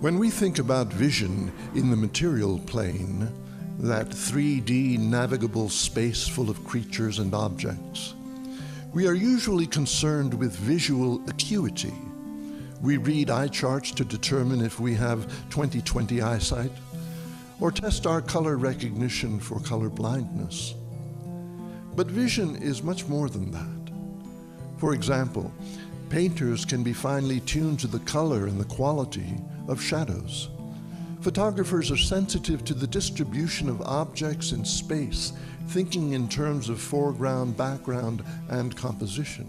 When we think about vision in the material plane, that 3D navigable space full of creatures and objects, we are usually concerned with visual acuity. We read eye charts to determine if we have 20/20 eyesight, or test our color recognition for color blindness. But vision is much more than that. For example, painters can be finely tuned to the color and the quality of shadows. Photographers are sensitive to the distribution of objects in space, thinking in terms of foreground, background, and composition.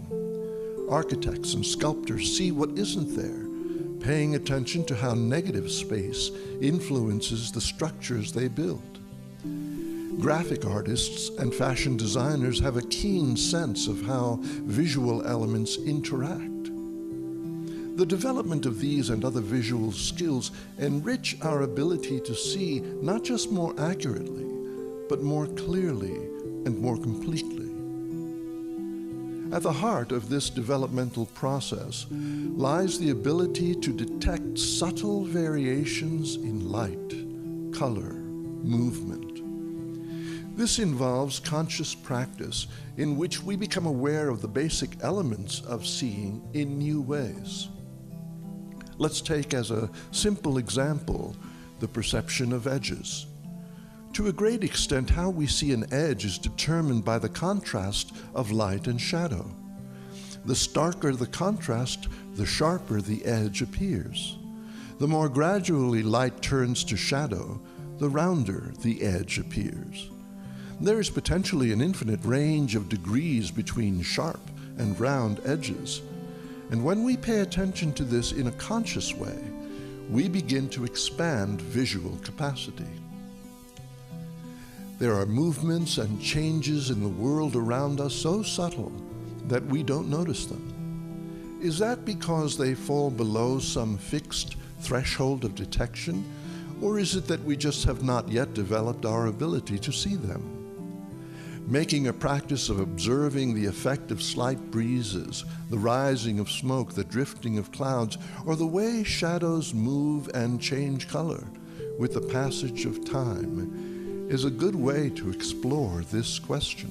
Architects and sculptors see what isn't there, paying attention to how negative space influences the structures they build. Graphic artists and fashion designers have a keen sense of how visual elements interact. The development of these and other visual skills enrich our ability to see not just more accurately, but more clearly and more completely. At the heart of this developmental process lies the ability to detect subtle variations in light, color, movement. This involves conscious practice in which we become aware of the basic elements of seeing in new ways. Let's take as a simple example the perception of edges. To a great extent, how we see an edge is determined by the contrast of light and shadow. The starker the contrast, the sharper the edge appears. The more gradually light turns to shadow, the rounder the edge appears. There is potentially an infinite range of degrees between sharp and round edges. And when we pay attention to this in a conscious way, we begin to expand visual capacity. There are movements and changes in the world around us so subtle that we don't notice them. Is that because they fall below some fixed threshold of detection, or is it that we just have not yet developed our ability to see them? Making a practice of observing the effect of slight breezes, the rising of smoke, the drifting of clouds, or the way shadows move and change color with the passage of time is a good way to explore this question.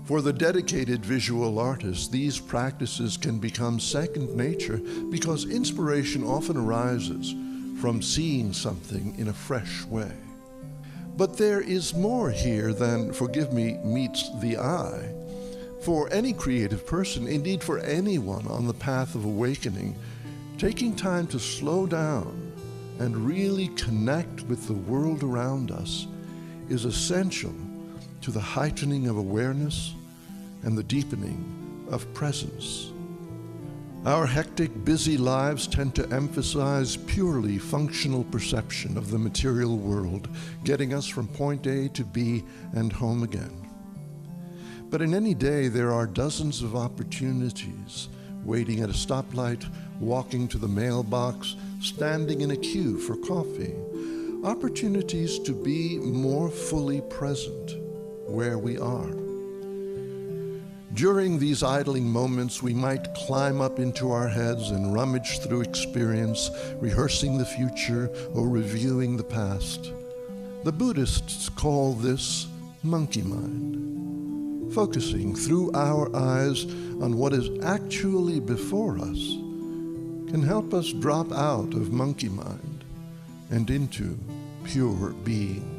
For the dedicated visual artist, these practices can become second nature because inspiration often arises from seeing something in a fresh way. But there is more here than, forgive me, meets the eye. For any creative person, indeed for anyone on the path of awakening, taking time to slow down and really connect with the world around us is essential to the heightening of awareness and the deepening of presence. Our hectic, busy lives tend to emphasize purely functional perception of the material world, getting us from point A to B and home again. But in any day, there are dozens of opportunities, waiting at a stoplight, walking to the mailbox, standing in a queue for coffee, opportunities to be more fully present where we are. During these idling moments, we might climb up into our heads and rummage through experience, rehearsing the future or reviewing the past. The Buddhists call this monkey mind. Focusing through our eyes on what is actually before us can help us drop out of monkey mind and into pure being.